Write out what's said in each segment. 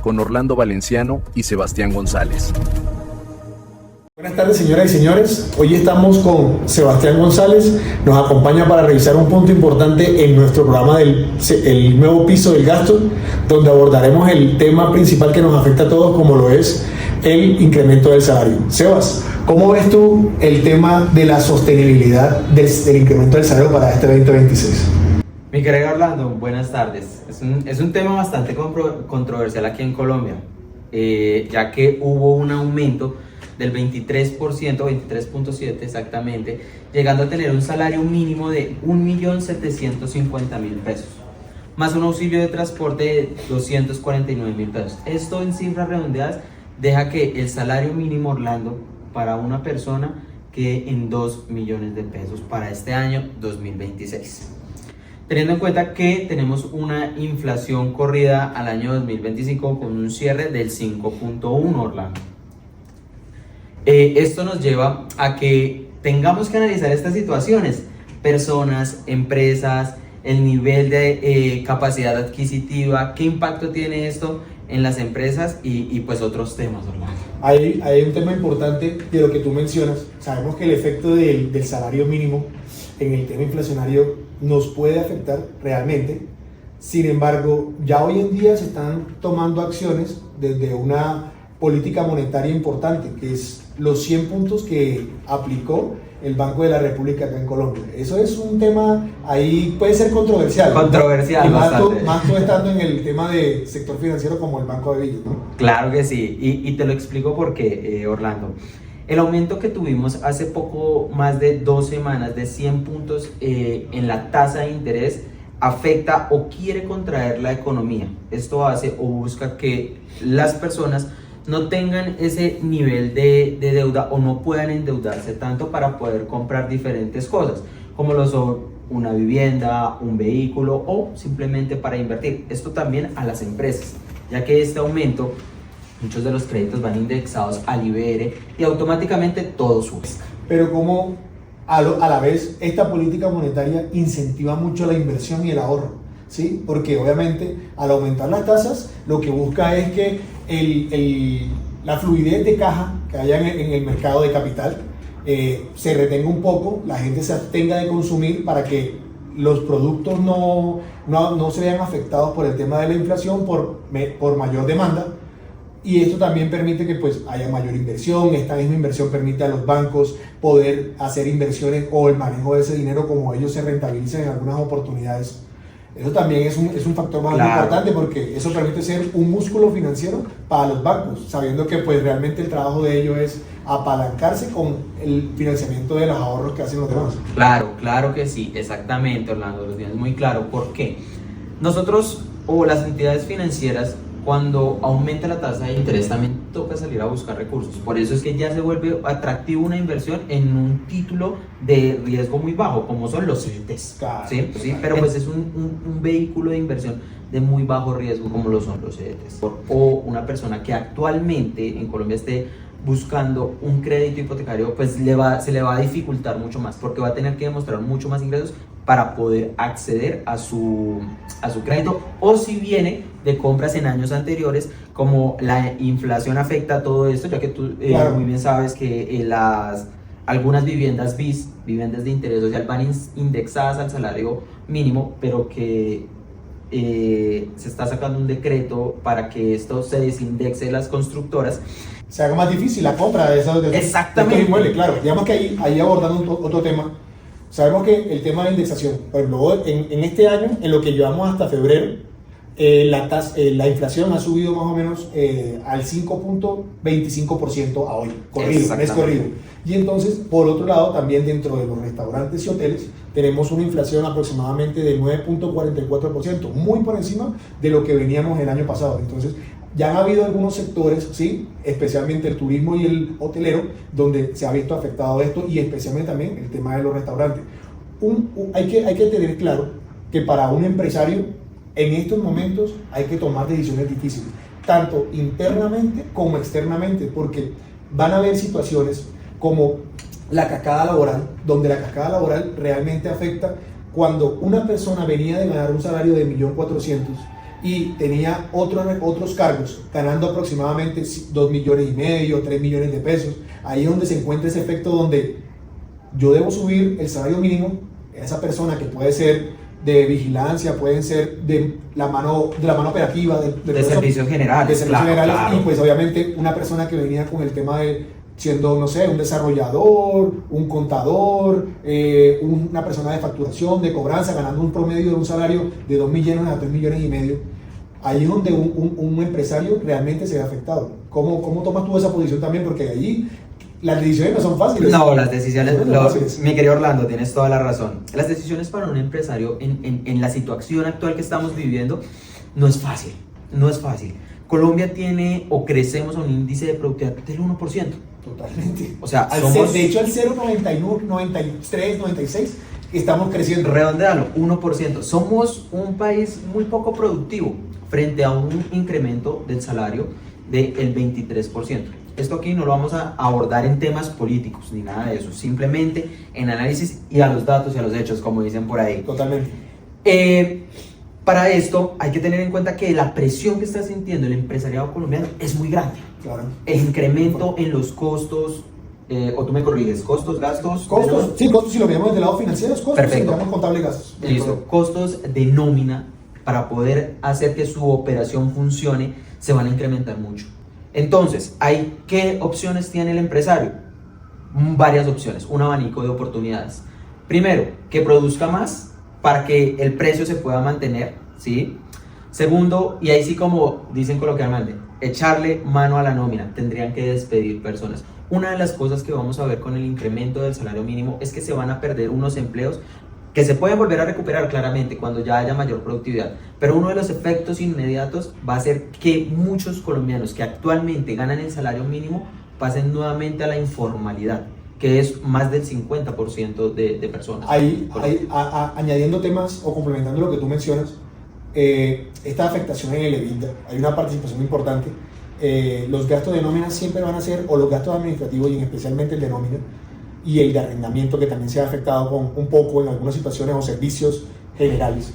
con Orlando Valenciano y Sebastián González. Buenas tardes, señoras y señores. Hoy estamos con Sebastián González. Nos acompaña para revisar un punto importante en nuestro programa el nuevo piso del gasto, donde abordaremos el tema principal que nos afecta a todos, como lo es el incremento del salario. Sebas, ¿cómo ves tú el tema de la sostenibilidad del incremento del salario para este 2026? Mi querido Orlando, buenas tardes. Es un tema bastante controversial aquí en Colombia, ya que hubo un aumento del 23%, 23.7% exactamente, llegando a tener un salario mínimo de 1.750.000 pesos, más un auxilio de transporte de 249.000 pesos. Esto en cifras redondeadas deja que el salario mínimo, Orlando, para una persona quede en 2 millones de pesos para este año 2026. Teniendo en cuenta que tenemos una inflación corrida al año 2025 con un cierre del 5.1%, Orlando. Esto nos lleva a que tengamos que analizar estas situaciones, personas, empresas, el nivel de capacidad adquisitiva, qué impacto tiene esto en las empresas y pues otros temas, Orlando. Hay un tema importante de lo que tú mencionas. Sabemos que el efecto del salario mínimo en el tema inflacionario nos puede afectar realmente. Sin embargo, ya hoy en día se están tomando acciones desde una política monetaria importante, que es los 100 puntos que aplicó el Banco de la República acá en Colombia. Eso es un tema, ahí puede ser controversial. Controversial, y bastante. Más tú estando en el tema de sector financiero como el Banco de Villa, ¿no? Claro que sí, y te lo explico por qué, Orlando. El aumento que tuvimos hace poco más de 2 semanas de 100 puntos en la tasa de interés afecta o quiere contraer la economía. Esto hace o busca que las personas no tengan ese nivel de deuda o no puedan endeudarse tanto para poder comprar diferentes cosas, como lo son una vivienda, un vehículo o simplemente para invertir. Esto también a las empresas, ya que este aumento, muchos de los créditos van indexados al IBR y automáticamente todo sube. Pero como a la vez esta política monetaria incentiva mucho la inversión y el ahorro, ¿sí? Porque obviamente al aumentar las tasas lo que busca es que la fluidez de caja que haya en el mercado de capital se retenga un poco, la gente se abstenga de consumir para que los productos no se vean afectados por el tema de la inflación por mayor demanda. Y esto también permite que pues haya mayor inversión. Esta misma inversión permite a los bancos poder hacer inversiones o el manejo de ese dinero como ellos se rentabilizan en algunas oportunidades. Eso también es un factor más importante, porque eso permite ser un músculo financiero para los bancos, sabiendo que pues realmente el trabajo de ellos es apalancarse con el financiamiento de los ahorros que hacen los demás. Claro que sí, exactamente, Orlando, lo tienes muy claro. ¿Por qué? Nosotros o las entidades financieras, cuando aumenta la tasa de interés, también toca salir a buscar recursos. Por eso es que ya se vuelve atractivo una inversión en un título de riesgo muy bajo, como son los CDTs. Claro, ¿sí? Pero pues es un vehículo de inversión de muy bajo riesgo, como lo son los CDTs. O una persona que actualmente en Colombia esté buscando un crédito hipotecario, pues se le va a dificultar mucho más, porque va a tener que demostrar mucho más ingresos para poder acceder a su crédito, o si viene de compras en años anteriores, como la inflación afecta a todo esto, ya que tú claro, muy bien sabes que algunas viviendas BIS, viviendas de interés social, van indexadas al salario mínimo, pero que se está sacando un decreto para que esto se desindexe de las constructoras. Se haga más difícil la compra de esos inmuebles, claro. Digamos que ahí abordando otro tema. Sabemos que el tema de indexación, por ejemplo, en este año, en lo que llevamos hasta febrero, la inflación ha subido más o menos al 5.25% a hoy, mes corrido. Y entonces, por otro lado, también dentro de los restaurantes y hoteles, tenemos una inflación aproximadamente de 9.44%, muy por encima de lo que veníamos el año pasado. Entonces, ya han habido algunos sectores, ¿sí?, especialmente el turismo y el hotelero, donde se ha visto afectado esto, y especialmente también el tema de los restaurantes. Hay que tener claro que para un empresario en estos momentos hay que tomar decisiones difíciles, tanto internamente como externamente, porque van a haber situaciones como la cascada laboral, donde la cascada laboral realmente afecta cuando una persona venía de ganar un salario de 1.400.000, y tenía otros cargos ganando aproximadamente 2,5 millones, 3 millones de pesos, ahí es donde se encuentra ese efecto donde yo debo subir el salario mínimo a esa persona que puede ser de vigilancia, pueden ser de la mano operativa, de servicios generales, claro. Y pues obviamente una persona que venía con el tema de siendo, no sé, un desarrollador, un contador, una persona de facturación, de cobranza, ganando un promedio de un salario de 2 millones a 3 millones y medio. Ahí es donde un empresario realmente se ve afectado. ¿Cómo tomas tú esa posición también? Porque allí las decisiones no son fáciles. No, las decisiones, mi querido Orlando, tienes toda la razón. Las decisiones para un empresario en la situación actual que estamos viviendo no es fácil, no es fácil. Colombia tiene o crecemos a un índice de productividad del 1%. Totalmente. O sea, de hecho al 0,91, 93, 96 estamos creciendo. Redondealo, 1%. Somos un país muy poco productivo frente a un incremento del salario del 23%. Esto aquí no lo vamos a abordar en temas políticos ni nada de eso, simplemente en análisis y a los datos y a los hechos, como dicen por ahí. Totalmente. Para esto hay que tener en cuenta que la presión que está sintiendo el empresariado colombiano es muy grande. Claro. El incremento en los costos, o tú me corriges, costos, gastos. Costos, sí, costos si lo vemos desde el lado financiero, costos, perfecto. Si lo vemos contable y gastos. Listo, costos de nómina para poder hacer que su operación funcione se van a incrementar mucho. Entonces, ¿qué opciones tiene el empresario? Varias opciones, un abanico de oportunidades. Primero, que produzca más para que el precio se pueda mantener, ¿sí? Segundo, y ahí sí como dicen coloquialmente, echarle mano a la nómina, tendrían que despedir personas. Una de las cosas que vamos a ver con el incremento del salario mínimo es que se van a perder unos empleos que se pueden volver a recuperar claramente cuando ya haya mayor productividad, pero uno de los efectos inmediatos va a ser que muchos colombianos que actualmente ganan el salario mínimo pasen nuevamente a la informalidad, que es más del 50% de personas. Añadiendo temas o complementando lo que tú mencionas, esta afectación en el EBITDA, hay una participación importante. Los gastos de nómina siempre van a ser, o los gastos administrativos y especialmente el de nómina, y el de arrendamiento, que también se ha afectado con un poco en algunas situaciones, o servicios generales,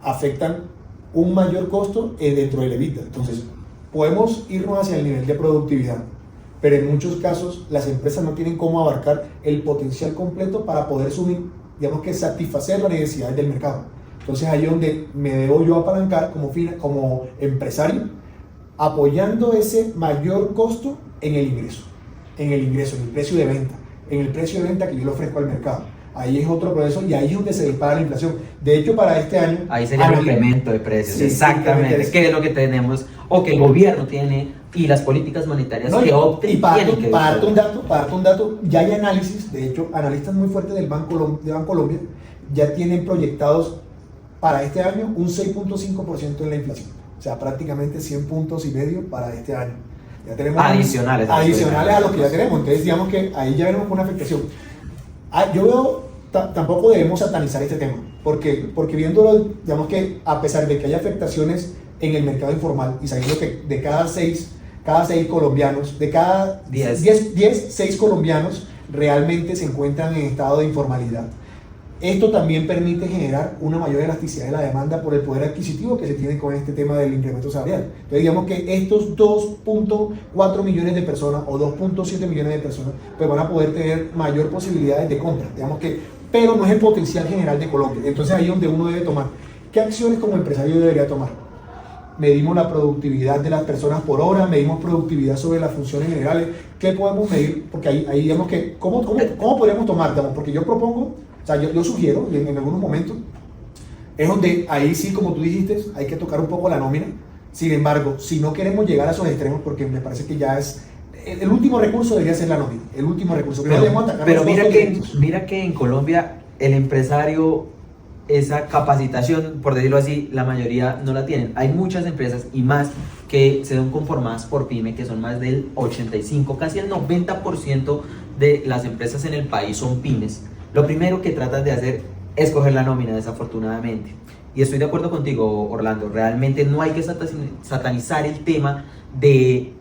afectan un mayor costo dentro del EBITDA. Entonces, podemos irnos hacia el nivel de productividad, pero en muchos casos las empresas no tienen cómo abarcar el potencial completo para poder digamos que satisfacer las necesidades del mercado. Entonces, ahí es donde me debo yo apalancar como empresario, apoyando ese mayor costo en el ingreso, en el precio de venta, en el precio de venta que yo le ofrezco al mercado. Ahí es otro proceso y ahí es donde se dispara la inflación. De hecho, para este año... Ahí sería el incremento de precios, sí, exactamente, que es lo que tenemos, o que el gobierno tiene, y las políticas monetarias que opten. Y para darte un dato, ya hay análisis, de hecho, analistas muy fuertes de Bancolombia ya tienen proyectados para este año un 6.5% en la inflación. O sea, prácticamente 100 puntos y medio para este año. Ya tenemos adicionales a lo que ya tenemos. Entonces, digamos que ahí ya veremos una afectación. Yo veo, tampoco debemos satanizar este tema, porque viéndolo, digamos que a pesar de que hay afectaciones en el mercado informal, y sabiendo que de cada seis colombianos, de cada 6 colombianos realmente se encuentran en estado de informalidad. Esto también permite generar una mayor elasticidad de la demanda por el poder adquisitivo que se tiene con este tema del incremento salarial. Entonces, digamos que estos 2.4 millones de personas o 2.7 millones de personas pues van a poder tener mayor posibilidades de compra, digamos que, pero no es el potencial general de Colombia. Entonces, ahí es donde uno debe tomar. ¿Qué acciones como empresario debería tomar? Medimos la productividad de las personas por hora, medimos productividad sobre las funciones generales. ¿Qué podemos medir? Porque ahí digamos que, ¿cómo podríamos tomar? Digamos, porque yo propongo, o sea, yo sugiero en algunos momentos, es donde ahí sí, como tú dijiste, hay que tocar un poco la nómina. Sin embargo, si no queremos llegar a esos extremos, porque me parece que ya es, el último recurso debería ser la nómina, el último recurso. Pero mira que en Colombia el empresario, esa capacitación, por decirlo así, la mayoría no la tienen. Hay muchas empresas y más que se ven conformadas por PYME, que son más del 85, casi el 90% de las empresas en el país son pymes. Lo primero que tratan de hacer es coger la nómina, desafortunadamente. Y estoy de acuerdo contigo, Orlando, realmente no hay que satanizar el tema de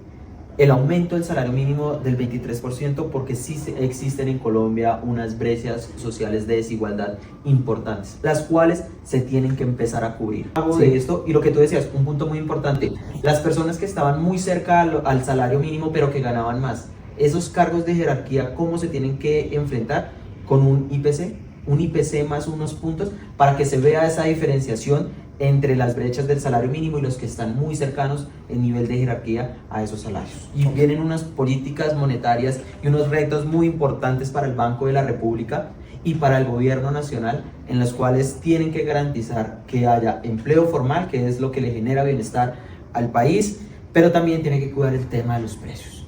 el aumento del salario mínimo del 23% porque sí existen en Colombia unas brechas sociales de desigualdad importantes, las cuales se tienen que empezar a cubrir. Hago de esto, y lo que tú decías, un punto muy importante, las personas que estaban muy cerca al salario mínimo pero que ganaban más, esos cargos de jerarquía, ¿cómo se tienen que enfrentar? Con un IPC más unos puntos para que se vea esa diferenciación entre las brechas del salario mínimo y los que están muy cercanos en nivel de jerarquía a esos salarios. Y vienen unas políticas monetarias y unos retos muy importantes para el Banco de la República y para el gobierno nacional, en los cuales tienen que garantizar que haya empleo formal, que es lo que le genera bienestar al país, pero también tiene que cuidar el tema de los precios.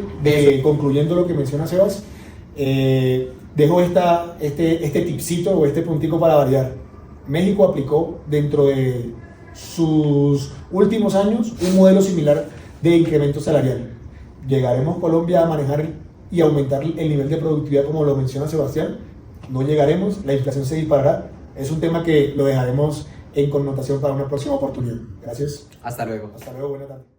Concluyendo lo que menciona Sebas, dejo este tipcito o este puntico para variar. México aplicó dentro de sus últimos años un modelo similar de incremento salarial. ¿Llegaremos Colombia a manejar y aumentar el nivel de productividad como lo menciona Sebastián? No llegaremos, la inflación se disparará. Es un tema que lo dejaremos en connotación para una próxima oportunidad. Gracias. Hasta luego. Hasta luego, buena tarde.